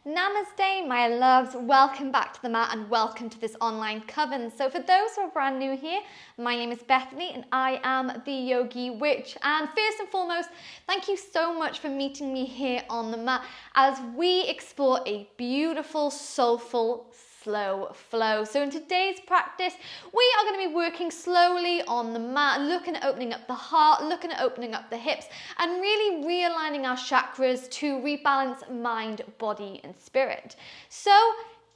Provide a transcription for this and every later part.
Namaste, my loves. Welcome back to the mat and welcome to this online coven. So for those who are brand new here, my name is Bethany and I am the Yogi Witch. And first and foremost, thank you so much for meeting me here on the mat as we explore a beautiful, soulful, slow flow. So in today's practice, we are going to be working slowly on the mat, looking at opening up the heart, looking at opening up the hips, and really realigning our chakras to rebalance mind, body, and spirit. So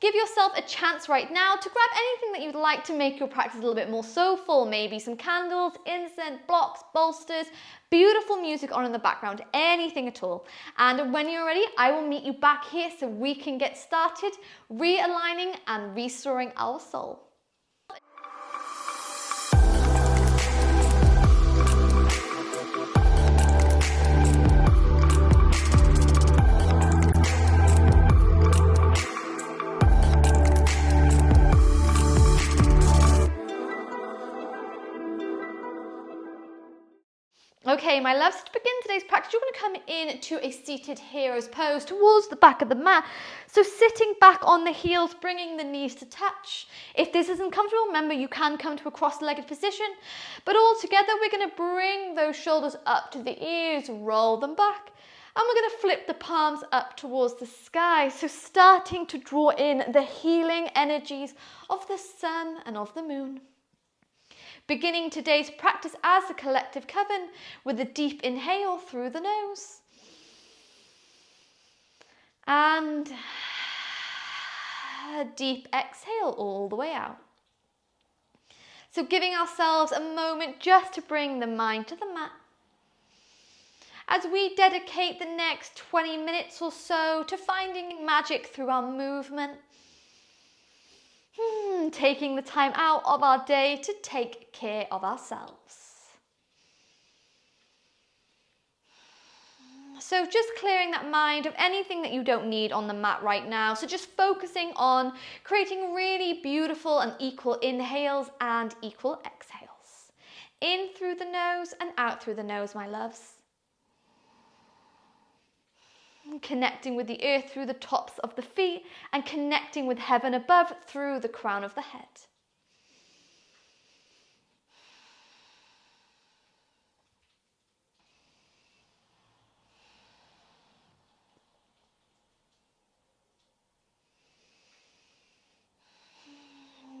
give yourself a chance right now to grab anything that you'd like to make your practice a little bit more soulful. Maybe some candles, incense, blocks, bolsters, beautiful music on in the background, anything at all. And when you're ready, I will meet you back here so we can get started realigning and restoring our soul. Okay, my loves, to begin today's practice, you're going to come into a seated hero's pose towards the back of the mat. So sitting back on the heels, bringing the knees to touch. If this isn't comfortable, remember you can come to a cross-legged position. But all together, we're going to bring those shoulders up to the ears, roll them back. And we're going to flip the palms up towards the sky. So starting to draw in the healing energies of the sun and of the moon. Beginning today's practice as a collective coven with a deep inhale through the nose. And a deep exhale all the way out. So giving ourselves a moment just to bring the mind to the mat. As we dedicate the next 20 minutes or so to finding magic through our movement. Taking the time out of our day to take care of ourselves. So just clearing that mind of anything that you don't need on the mat right now. So just focusing on creating really beautiful and equal inhales and equal exhales. In through the nose and out through the nose, my loves. Connecting with the earth through the tops of the feet and connecting with heaven above through the crown of the head.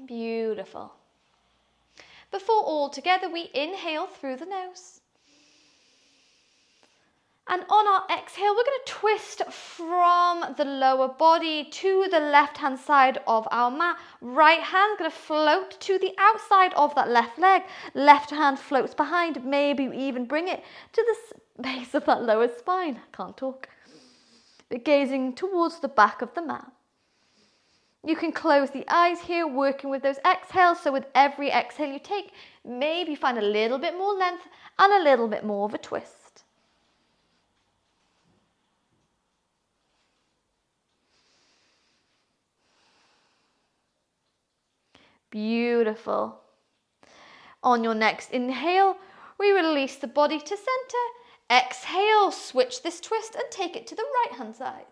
Beautiful. Before all together, we inhale through the nose. And on our exhale, we're going to twist from the lower body to the left-hand side of our mat. Right hand going to float to the outside of that left leg. Left hand floats behind. Maybe even bring it to the base of that lower spine. Can't talk. But gazing towards the back of the mat. You can close the eyes here, working with those exhales. So with every exhale you take, maybe find a little bit more length and a little bit more of a twist. Beautiful. On your next inhale, we release the body to center. Exhale, switch this twist and take it to the right hand side.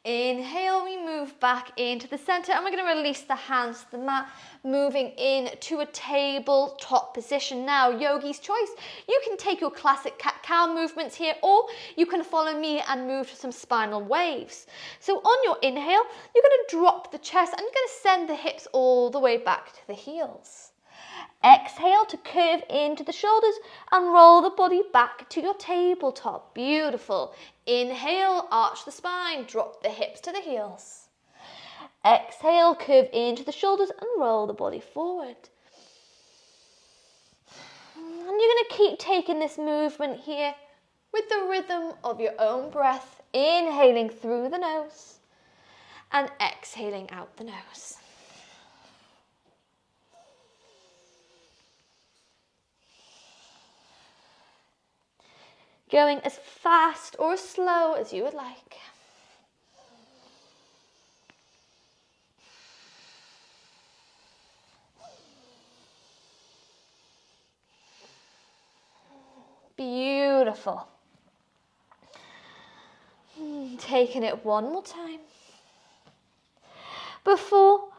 Inhale, we move back into the center and we're going to release the hands to the mat, moving into a tabletop position now. Yogi's choice. You can take your classic cat-cow movements here or you can follow me and move to some spinal waves. So on your inhale, you're going to drop the chest and you're going to send the hips all the way back to the heels. Exhale to curve into the shoulders and roll the body back to your tabletop. Beautiful. Inhale, arch the spine, drop the hips to the heels. Exhale, curve into the shoulders and roll the body forward. And you're going to keep taking this movement here with the rhythm of your own breath, inhaling through the nose and exhaling out the nose. Going as fast or as slow as you would like. Beautiful. Taking it one more time. Before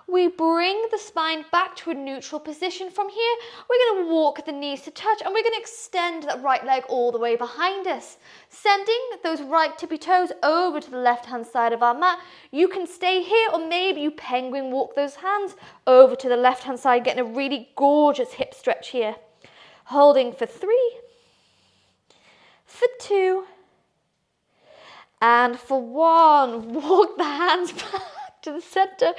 we bring the spine back to a neutral position, from here, we're going to walk the knees to touch and we're going to extend that right leg all the way behind us, sending those right tippy toes over to the left-hand side of our mat. You can stay here, or maybe you penguin walk those hands over to the left-hand side, getting a really gorgeous hip stretch here. Holding for 3, for 2, and for 1. Walk the hands back to the center,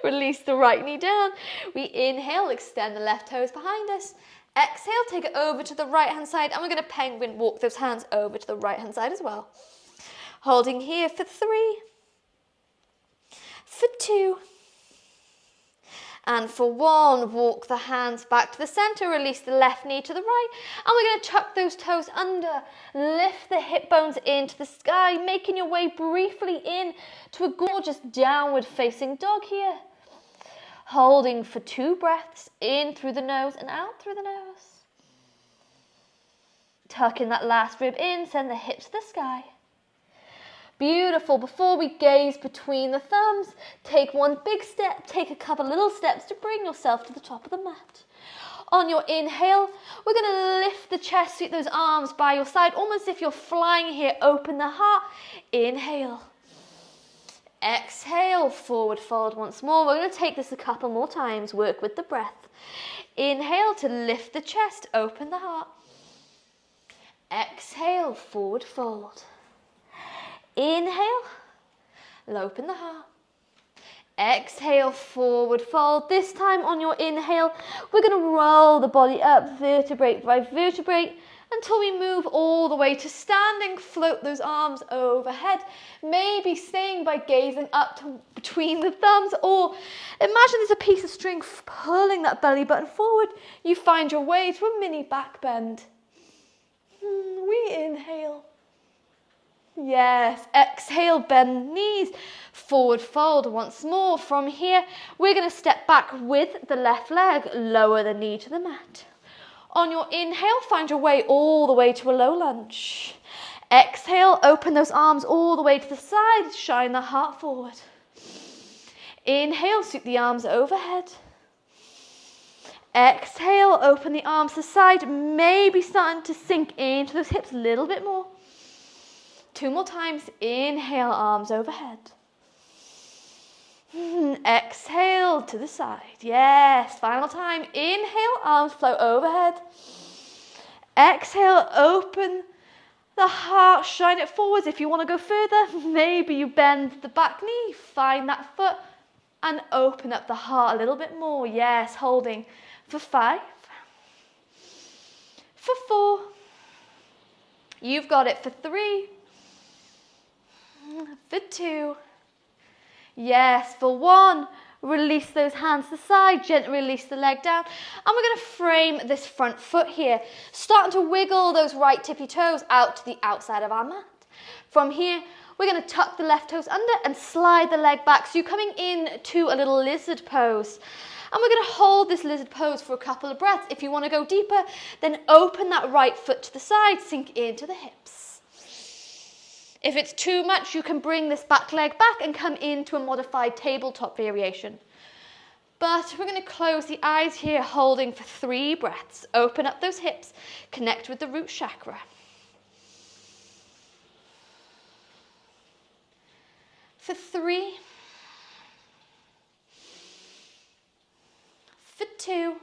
release the right knee down. We inhale, extend the left toes behind us. Exhale, take it over to the right hand side, and we're going to penguin walk those hands over to the right hand side as well. Holding here for 3, for 2, and for 1. Walk the hands back to the center, release the left knee to the right, and we're going to tuck those toes under, lift the hip bones into the sky, making your way briefly in to a gorgeous downward facing dog here. Holding for 2 breaths, in through the nose and out through the nose. Tucking that last rib in, send the hips to the sky. Beautiful. Before we gaze between the thumbs, take one big step, take a couple little steps to bring yourself to the top of the mat. On your inhale, we're going to lift the chest, sweep those arms by your side, almost as if you're flying here. Open the heart. Inhale. Exhale, forward fold once more. We're going to take this a couple more times. Work with the breath. Inhale to lift the chest, open the heart. Exhale, forward fold. Inhale, open the heart. Exhale, forward fold. This time on your inhale, we're going to roll the body up vertebrae by vertebrae until we move all the way to standing. Float those arms overhead, maybe staying by gazing up to between the thumbs, or imagine there's a piece of string pulling that belly button forward. You find your way to a mini back bend. We inhale. Yes, exhale, bend knees, forward fold once more. From here, we're going to step back with the left leg, lower the knee to the mat. On your inhale, find your way all the way to a low lunge. Exhale, open those arms all the way to the side, shine the heart forward. Inhale, sweep the arms overhead. Exhale, open the arms to the side, maybe starting to sink into those hips a little bit more. 2 more times. Inhale, arms overhead. Exhale to the side. Yes, final time. Inhale, arms float overhead. Exhale, open the heart, shine it forwards. If you want to go further, maybe you bend the back knee, find that foot, and open up the heart a little bit more. Yes, holding for 5, for 4. You've got it for 3. For 2, yes, for 1, release those hands to the side, gently release the leg down, and we're going to frame this front foot here, starting to wiggle those right tippy toes out to the outside of our mat. From here, we're going to tuck the left toes under and slide the leg back, so you're coming into a little lizard pose. And we're going to hold this lizard pose for a couple of breaths. If you want to go deeper, then open that right foot to the side, sink into the hips. If it's too much, you can bring this back leg back and come into a modified tabletop variation. But we're going to close the eyes here, holding for 3 breaths. Open up those hips, connect with the root chakra. For 3, for 2,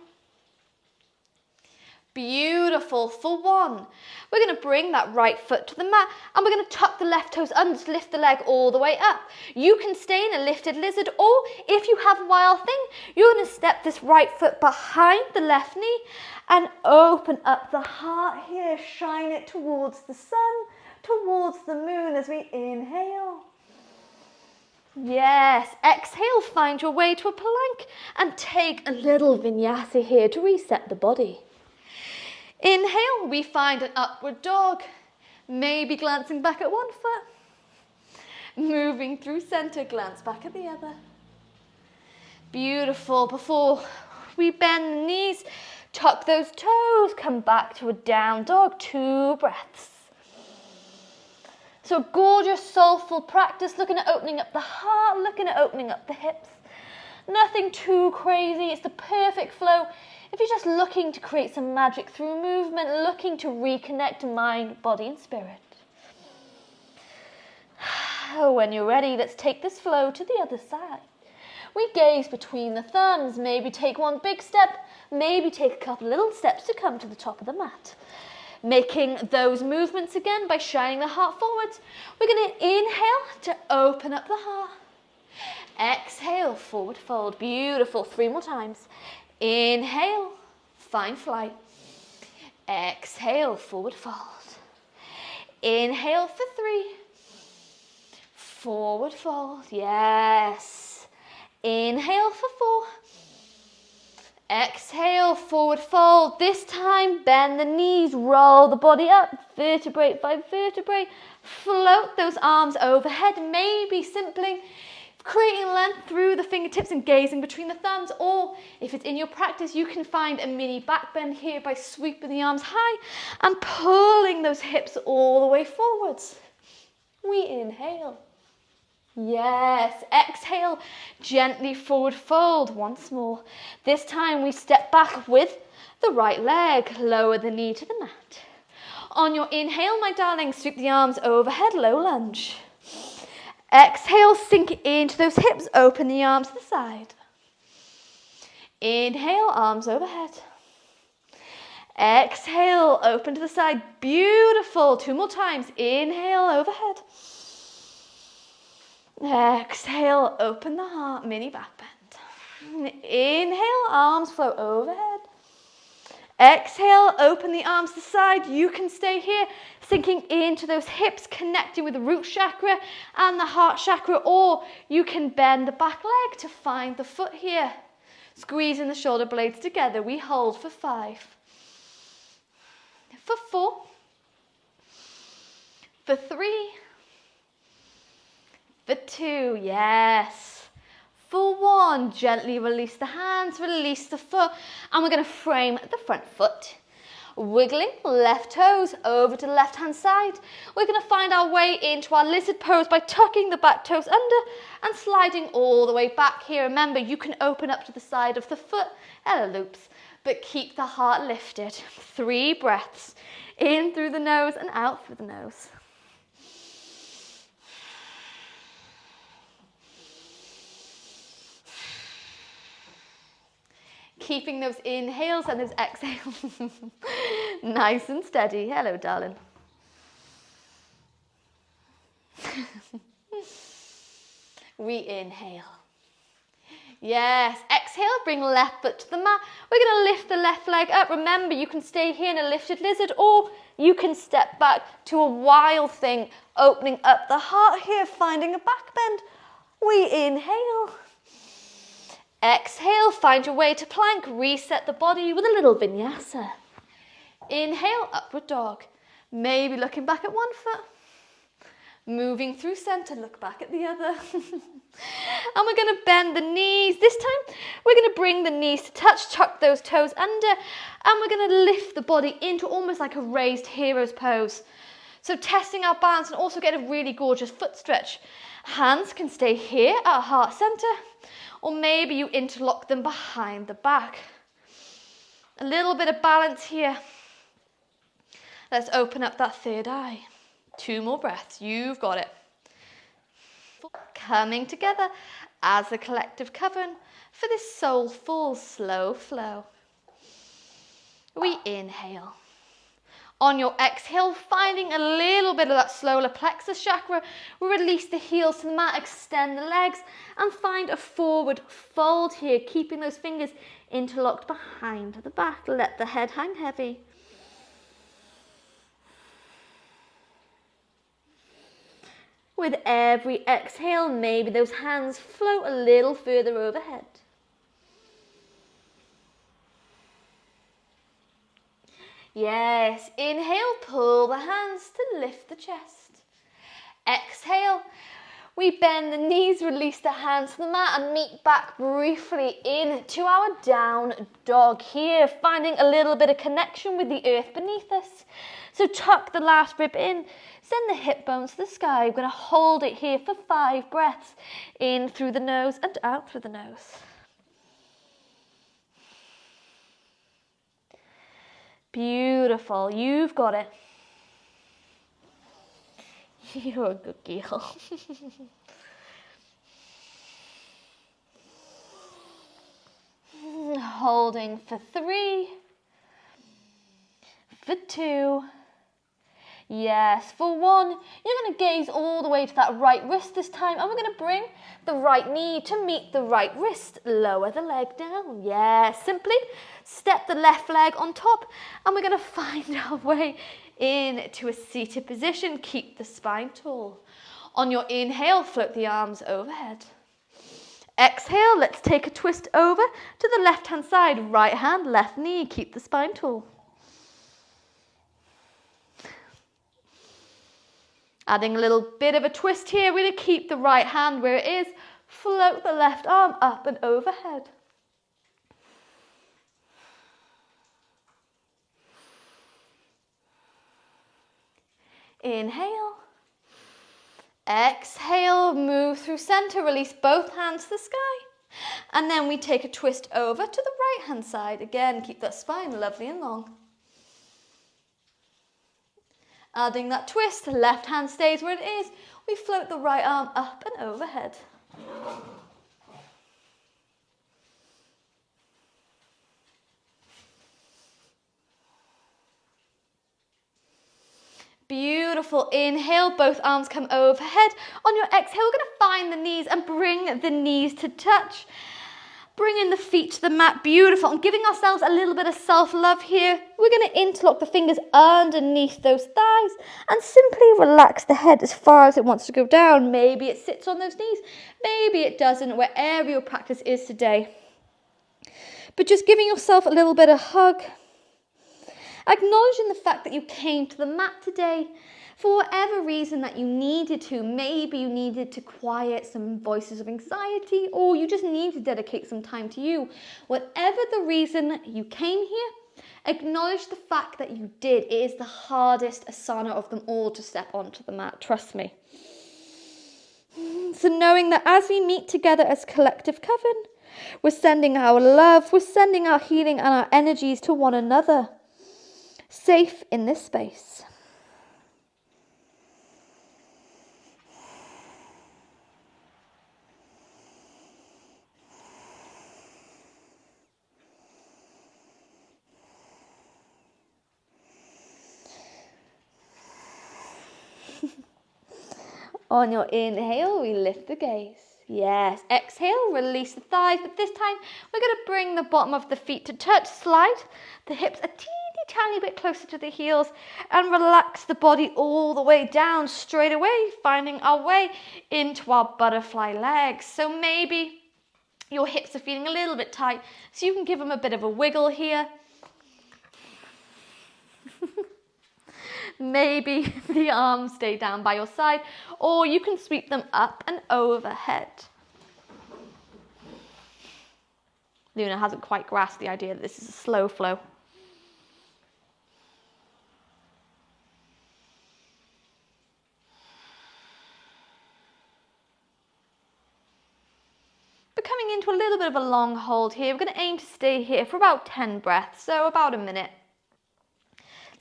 beautiful, for 1. We're going to bring that right foot to the mat and we're going to tuck the left toes under to lift the leg all the way up. You can stay in a lifted lizard, or if you have wild thing, you're going to step this right foot behind the left knee and open up the heart here. Shine it towards the sun, towards the moon as we inhale. Yes, exhale, find your way to a plank and take a little vinyasa here to reset the body. Inhale, we find an upward dog, maybe glancing back at one foot. Moving through center, glance back at the other. Beautiful. Before we bend the knees, Tuck those toes, come back to a down dog, 2 breaths. So gorgeous, soulful practice, looking at opening up the heart, looking at opening up the hips. Nothing too crazy, it's the perfect flow. If you're just looking to create some magic through movement, looking to reconnect mind, body and spirit. When you're ready, let's take this flow to the other side. We gaze between the thumbs, maybe take one big step, maybe take a couple little steps to come to the top of the mat. Making those movements again by shining the heart forwards. We're going to inhale to open up the heart. Exhale, forward fold. Beautiful. 3 more times. Inhale, find flight. Exhale, forward fold. Inhale for 3. Forward fold. Yes. Inhale for 4. Exhale, forward fold. This time, bend the knees, roll the body up, vertebrae by vertebrae. Float those arms overhead, maybe simply creating length through the fingertips and gazing between the thumbs. Or if it's in your practice, you can find a mini back bend here by sweeping the arms high and pulling those hips all the way forwards. We inhale. Yes, exhale, gently forward fold once more. This time we step back with the right leg, lower the knee to the mat. On your inhale, my darling, sweep the arms overhead, low lunge. Exhale, sink into those hips, open the arms to the side. Inhale, arms overhead. Exhale, open to the side, beautiful. 2 more times, inhale, overhead. Exhale, open the heart, mini back bend. Inhale, arms flow overhead. Exhale, open the arms to the side. You can stay here, sinking into those hips, connecting with the root chakra and the heart chakra, or you can bend the back leg to find the foot here. Squeezing the shoulder blades together. We hold for 5. For 4. For 3. For 2, yes. For 1, gently release the hands, release the foot, and we're going to frame the front foot. Wiggling left toes over to the left hand side. We're going to find our way into our lizard pose by tucking the back toes under and sliding all the way back here. Remember, you can open up to the side of the foot, Ella loops, but keep the heart lifted. 3 breaths, in through the nose and out through the nose. Keeping those inhales and those exhales nice and steady. Hello, darling. We inhale. Yes, exhale, bring left foot to the mat. We're going to lift the left leg up. Remember, you can stay here in a lifted lizard, or you can step back to a wild thing, opening up the heart here, finding a back bend. We inhale. Exhale, find your way to plank, reset the body with a little vinyasa. Inhale, upward dog. Maybe looking back at one foot. Moving through center, look back at the other. And we're going to bend the knees. This time, we're going to bring the knees to touch, tuck those toes under, and we're going to lift the body into almost like a raised hero's pose. So testing our balance and also get a really gorgeous foot stretch. Hands can stay here at heart center, or maybe you interlock them behind the back. A little bit of balance here. Let's open up that third eye. 2 more breaths, you've got it. Coming together as a collective coven for this soulful slow flow. We inhale. On your exhale, finding a little bit of that solar plexus chakra, we release the heels to the mat, extend the legs, and find a forward fold here, keeping those fingers interlocked behind the back. Let the head hang heavy. With every exhale, maybe those hands float a little further overhead. Yes, inhale, pull the hands to lift the chest. Exhale, We bend the knees, release the hands to the mat and meet back briefly into our down dog here, finding a little bit of connection with the earth beneath us. So tuck the last rib in, send the hip bones to the sky. We're going to hold it here for 5 breaths, in through the nose and out through the nose. Beautiful, you've got it. You're a good girl. Holding for 3, for 2, yes, for 1. You're going to gaze all the way to that right wrist this time, and we're going to bring the right knee to meet the right wrist. Lower the leg down, yes, simply step the left leg on top, and we're going to find our way into a seated position. Keep the spine tall. On your inhale, float the arms overhead. Exhale, let's take a twist over to the left hand side. Right hand, left knee, keep the spine tall. Adding a little bit of a twist here, we're going to keep the right hand where it is. Float the left arm up and overhead. Inhale. Exhale, move through center, release both hands to the sky. And then we take a twist over to the right hand side. Again, keep that spine lovely and long. Adding that twist, left hand stays where it is. We float the right arm up and overhead. Beautiful. Inhale, both arms come overhead. On your exhale, we're going to find the knees and bring the knees to touch. Bringing the feet to the mat. Beautiful. And giving ourselves a little bit of self-love here. We're going to interlock the fingers underneath those thighs and simply relax the head as far as it wants to go down. Maybe it sits on those knees. Maybe it doesn't, wherever your practice is today. But just giving yourself a little bit of hug. Acknowledging the fact that you came to the mat today for whatever reason that you needed to. Maybe you needed to quiet some voices of anxiety, or you just need to dedicate some time to you. Whatever the reason you came here, acknowledge the fact that you did. It is the hardest asana of them all to step onto the mat, trust me. So knowing that as we meet together as collective coven, we're sending our love, we're sending our healing and our energies to one another. Safe in this space. On your inhale, we lift the gaze. Yes, exhale, release the thighs, but this time we're going to bring the bottom of the feet to touch, slide the hips a teeny tiny bit closer to the heels and relax the body all the way down straight away, finding our way into our butterfly legs. So maybe your hips are feeling a little bit tight, so you can give them a bit of a wiggle here. Maybe the arms stay down by your side, or you can sweep them up and overhead. Luna hasn't quite grasped the idea that this is a slow flow. But coming into a little bit of a long hold here, we're going to aim to stay here for about 10 breaths, so about a minute.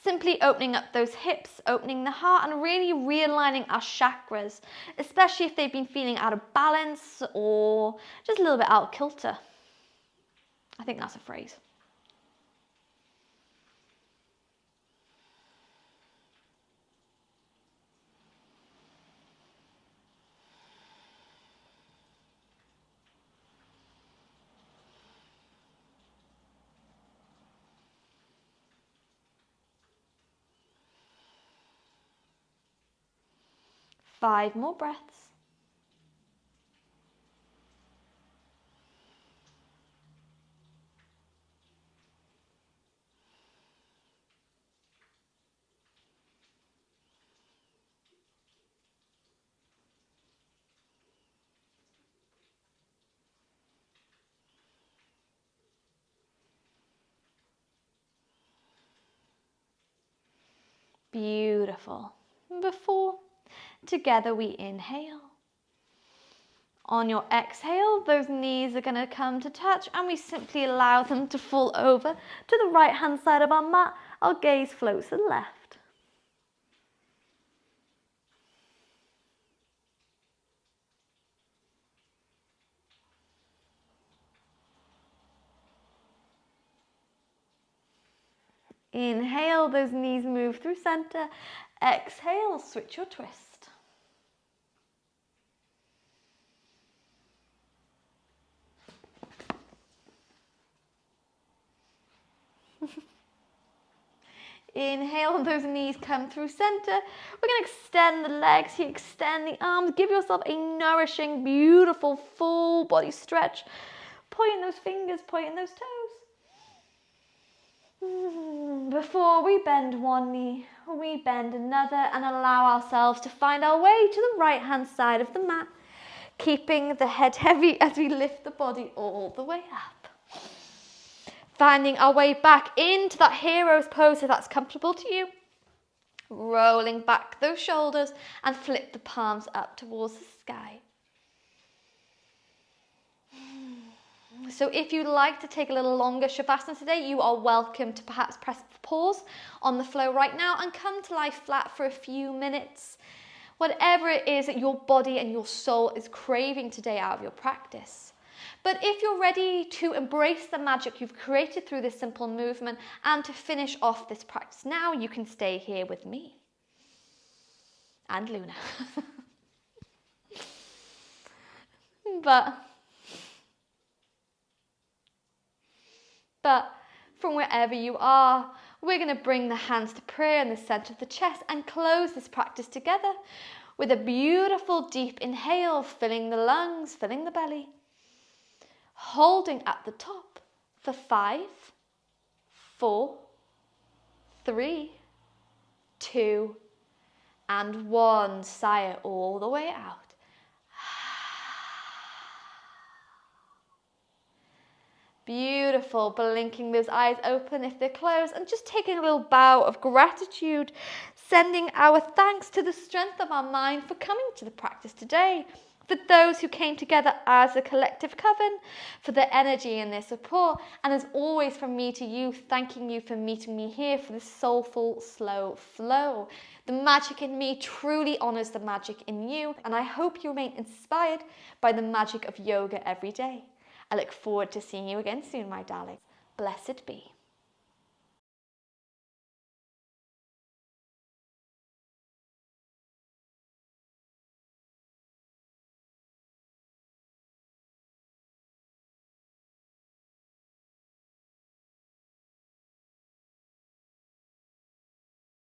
Simply opening up those hips, opening the heart, and really realigning our chakras, especially if they've been feeling out of balance or just a little bit out of kilter. I think that's a phrase. Five more breaths. Beautiful. Before, together we inhale. On your exhale, those knees are going to come to touch and we simply allow them to fall over to the right hand side of our mat. Our gaze floats to the left. Inhale, those knees move through center. Exhale, switch your twist. Inhale, those knees come through center. We're going to extend the legs here, extend the arms. Give yourself a nourishing, beautiful, full body stretch. Pointing those fingers, pointing those toes. Before we bend one knee, we bend another and allow ourselves to find our way to the right hand side of the mat, keeping the head heavy as we lift the body all the way up. Finding our way back into that hero's pose if that's comfortable to you. Rolling back those shoulders and flip the palms up towards the sky. So if you'd like to take a little longer Shavasana today, you are welcome to perhaps press pause on the flow right now and come to lie flat for a few minutes. Whatever it is that your body and your soul is craving today out of your practice. But if you're ready to embrace the magic you've created through this simple movement and to finish off this practice now, you can stay here with me and Luna. But from wherever you are, we're going to bring the hands to prayer in the center of the chest and close this practice together with a beautiful deep inhale, filling the lungs, filling the belly. Holding at the top for 5, 4, 3, 2, and 1. Sigh it all the way out. Beautiful. Blinking those eyes open if they're closed and just taking a little bow of gratitude, sending our thanks to the strength of our mind for coming to the practice today, for those who came together as a collective coven, for their energy and their support, and as always from me to you, thanking you for meeting me here for this soulful, slow flow. The magic in me truly honors the magic in you, and I hope you remain inspired by the magic of yoga every day. I look forward to seeing you again soon, my darling. Blessed be.